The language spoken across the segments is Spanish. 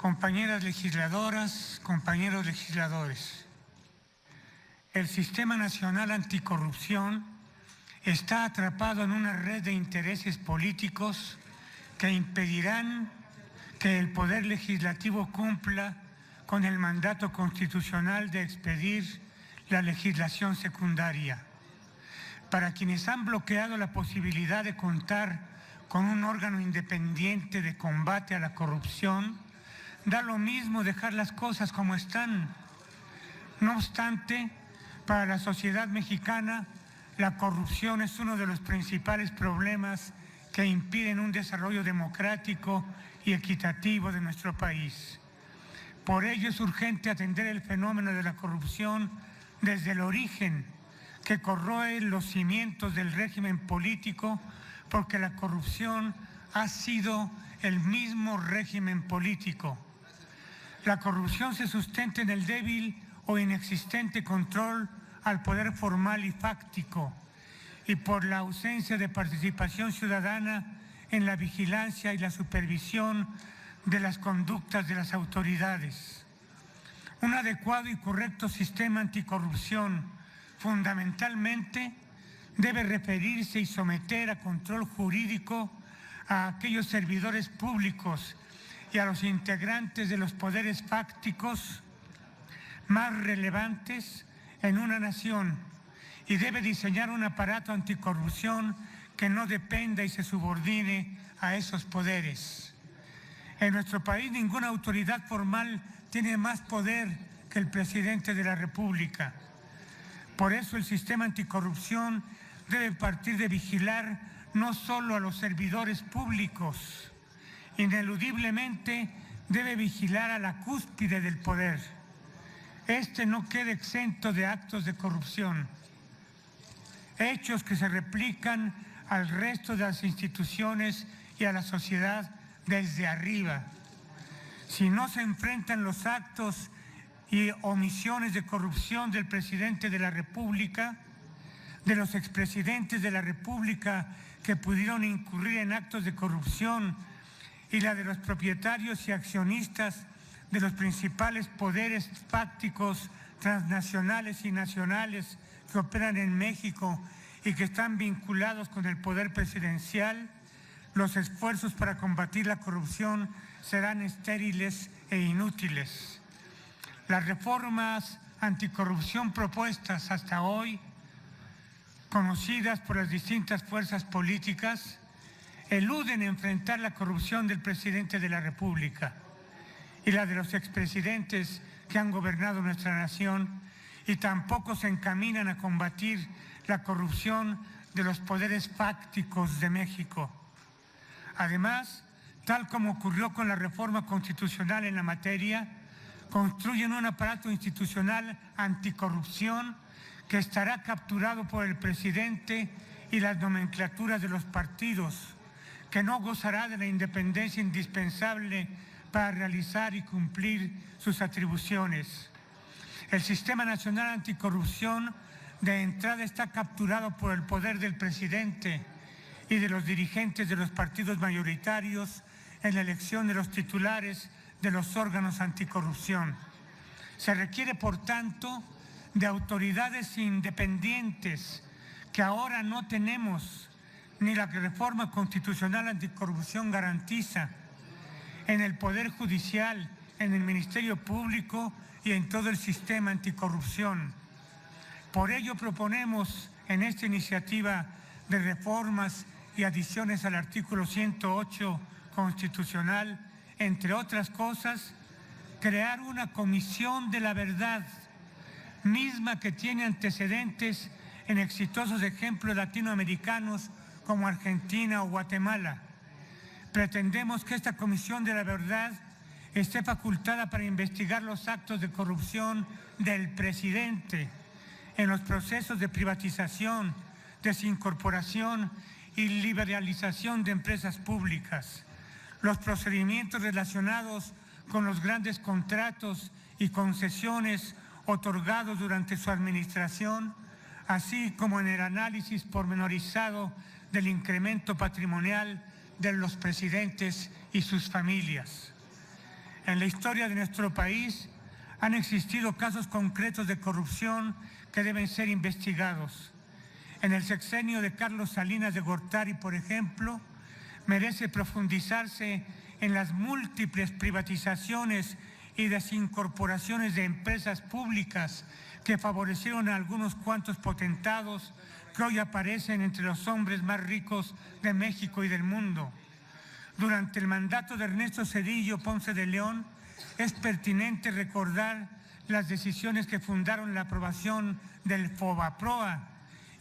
compañeras legisladoras, compañeros legisladores. El Sistema Nacional Anticorrupción está atrapado en una red de intereses políticos que impedirán que el Poder Legislativo cumpla con el mandato constitucional de expedir la legislación secundaria. Para quienes han bloqueado la posibilidad de contar con un órgano independiente de combate a la corrupción, da lo mismo dejar las cosas como están. No obstante, para la sociedad mexicana, la corrupción es uno de los principales problemas que impiden un desarrollo democrático y equitativo de nuestro país. Por ello es urgente atender el fenómeno de la corrupción desde el origen, que corroe los cimientos del régimen político, porque la corrupción ha sido el mismo régimen político. La corrupción se sustenta en el débil o inexistente control al poder formal y fáctico, y por la ausencia de participación ciudadana en la vigilancia y la supervisión de las conductas de las autoridades. Un adecuado y correcto sistema anticorrupción fundamentalmente debe referirse y someter a control jurídico a aquellos servidores públicos y a los integrantes de los poderes fácticos más relevantes en una nación, y debe diseñar un aparato anticorrupción que no dependa y se subordine a esos poderes. En nuestro país ninguna autoridad formal tiene más poder que el presidente de la República. Por eso el sistema anticorrupción debe partir de vigilar no solo a los servidores públicos, ineludiblemente debe vigilar a la cúspide del poder. Este no quede exento de actos de corrupción, hechos que se replican al resto de las instituciones y a la sociedad desde arriba. Si no se enfrentan los actos y omisiones de corrupción del presidente de la República, de los expresidentes de la República que pudieron incurrir en actos de corrupción, y la de los propietarios y accionistas de los principales poderes fácticos transnacionales y nacionales que operan en México y que están vinculados con el poder presidencial, los esfuerzos para combatir la corrupción serán estériles e inútiles. Las reformas anticorrupción propuestas hasta hoy, conocidas por las distintas fuerzas políticas, eluden enfrentar la corrupción del presidente de la República y la de los expresidentes que han gobernado nuestra nación, y tampoco se encaminan a combatir la corrupción de los poderes fácticos de México. Además, tal como ocurrió con la reforma constitucional en la materia, construyen un aparato institucional anticorrupción que estará capturado por el presidente y las nomenclaturas de los partidos, que no gozará de la independencia indispensable para realizar y cumplir sus atribuciones. El Sistema Nacional Anticorrupción de entrada está capturado por el poder del presidente y de los dirigentes de los partidos mayoritarios en la elección de los titulares de los órganos anticorrupción. Se requiere, por tanto, de autoridades independientes que ahora no tenemos, ni la reforma constitucional anticorrupción garantiza, en el Poder Judicial, en el Ministerio Público y en todo el sistema anticorrupción. Por ello proponemos en esta iniciativa de reformas y adiciones al artículo 108 constitucional, entre otras cosas, crear una comisión de la verdad, misma que tiene antecedentes en exitosos ejemplos latinoamericanos como Argentina o Guatemala. Pretendemos que esta comisión de la verdad esté facultada para investigar los actos de corrupción del presidente en los procesos de privatización, desincorporación y liberalización de empresas públicas, los procedimientos relacionados con los grandes contratos y concesiones otorgados durante su administración, así como en el análisis pormenorizado del incremento patrimonial de los presidentes y sus familias. En la historia de nuestro país han existido casos concretos de corrupción que deben ser investigados. En el sexenio de Carlos Salinas de Gortari, por ejemplo, merece profundizarse en las múltiples privatizaciones y desincorporaciones de empresas públicas que favorecieron a algunos cuantos potentados que hoy aparecen entre los hombres más ricos de México y del mundo. Durante el mandato de Ernesto Zedillo Ponce de León, es pertinente recordar las decisiones que fundaron la aprobación del FOBAPROA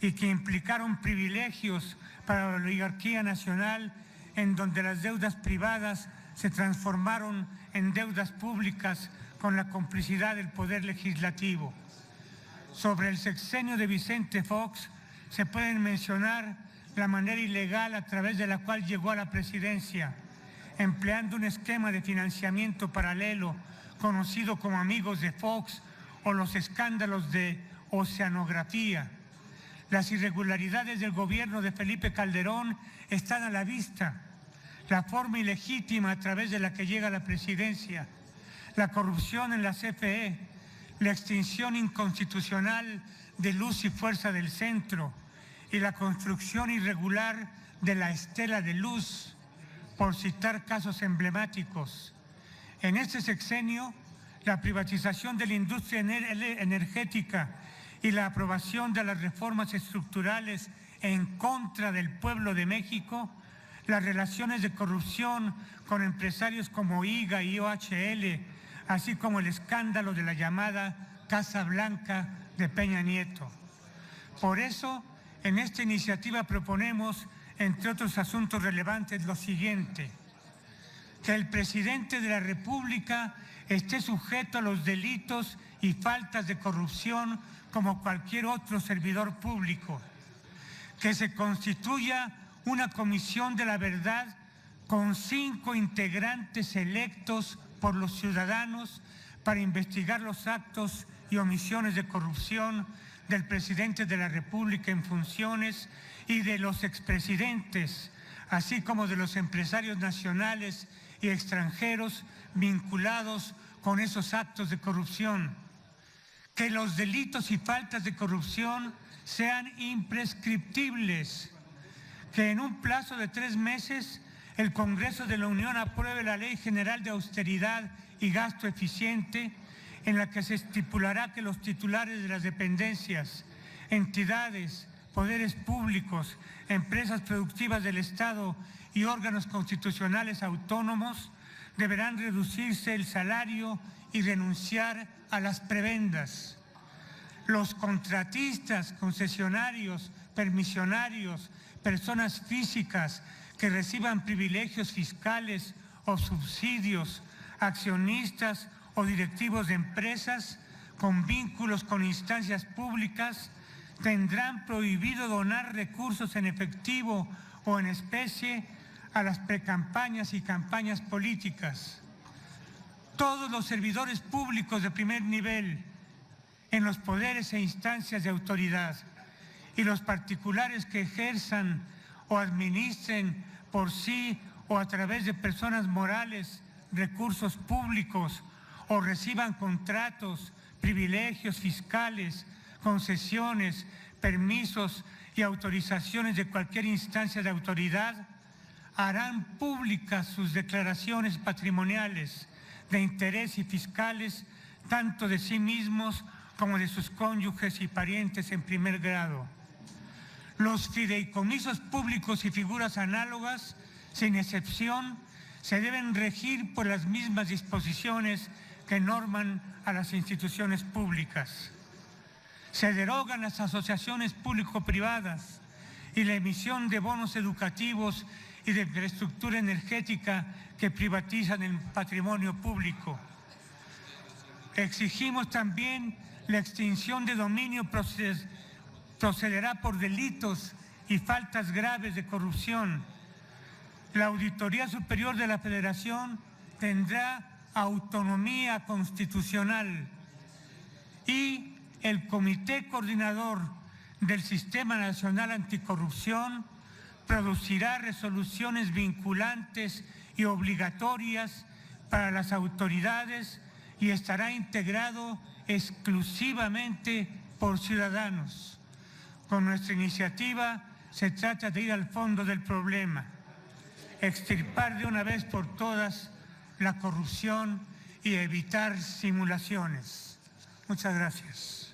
y que implicaron privilegios para la oligarquía nacional, en donde las deudas privadas se transformaron en deudas públicas con la complicidad del Poder Legislativo. Sobre el sexenio de Vicente Fox, se pueden mencionar la manera ilegal a través de la cual llegó a la presidencia, empleando un esquema de financiamiento paralelo conocido como Amigos de Fox o los escándalos de oceanografía. Las irregularidades del gobierno de Felipe Calderón están a la vista. La forma ilegítima a través de la que llega a la presidencia, la corrupción en la CFE, la extinción inconstitucional de Luz y Fuerza del Centro y la construcción irregular de la Estela de Luz, por citar casos emblemáticos. En este sexenio, la privatización de la industria energética y la aprobación de las reformas estructurales en contra del pueblo de México, las relaciones de corrupción con empresarios como IGA y OHL, así como el escándalo de la llamada Casa Blanca de Peña Nieto. Por eso, en esta iniciativa proponemos, entre otros asuntos relevantes, lo siguiente: que el presidente de la República esté sujeto a los delitos y faltas de corrupción como cualquier otro servidor público, que se constituya una comisión de la verdad con 5 integrantes electos por los ciudadanos para investigar los actos y omisiones de corrupción del presidente de la República en funciones y de los expresidentes, así como de los empresarios nacionales y extranjeros vinculados con esos actos de corrupción. Que los delitos y faltas de corrupción sean imprescriptibles. Que en un plazo de 3 meses el Congreso de la Unión apruebe la Ley General de Austeridad y Gasto Eficiente, en la que se estipulará que los titulares de las dependencias, entidades, poderes públicos, empresas productivas del Estado y órganos constitucionales autónomos deberán reducirse el salario y renunciar a las prebendas. Los contratistas, concesionarios, permisionarios, personas físicas que reciban privilegios fiscales o subsidios, accionistas o directivos de empresas con vínculos con instancias públicas, tendrán prohibido donar recursos en efectivo o en especie a las precampañas y campañas políticas. Todos los servidores públicos de primer nivel en los poderes e instancias de autoridad y los particulares que ejerzan o administren por sí o a través de personas morales recursos públicos o reciban contratos, privilegios fiscales, concesiones, permisos y autorizaciones de cualquier instancia de autoridad, harán públicas sus declaraciones patrimoniales de interés y fiscales, tanto de sí mismos como de sus cónyuges y parientes en primer grado. Los fideicomisos públicos y figuras análogas, sin excepción, se deben regir por las mismas disposiciones que norman a las instituciones públicas. Se derogan las asociaciones público-privadas y la emisión de bonos educativos y de infraestructura energética que privatizan el patrimonio público. Exigimos también la extinción de dominio procederá por delitos y faltas graves de corrupción. La Auditoría Superior de la Federación tendrá autonomía constitucional y el Comité Coordinador del Sistema Nacional Anticorrupción producirá resoluciones vinculantes y obligatorias para las autoridades y estará integrado exclusivamente por ciudadanos. Con nuestra iniciativa se trata de ir al fondo del problema, extirpar de una vez por todas la corrupción y evitar simulaciones. Muchas gracias.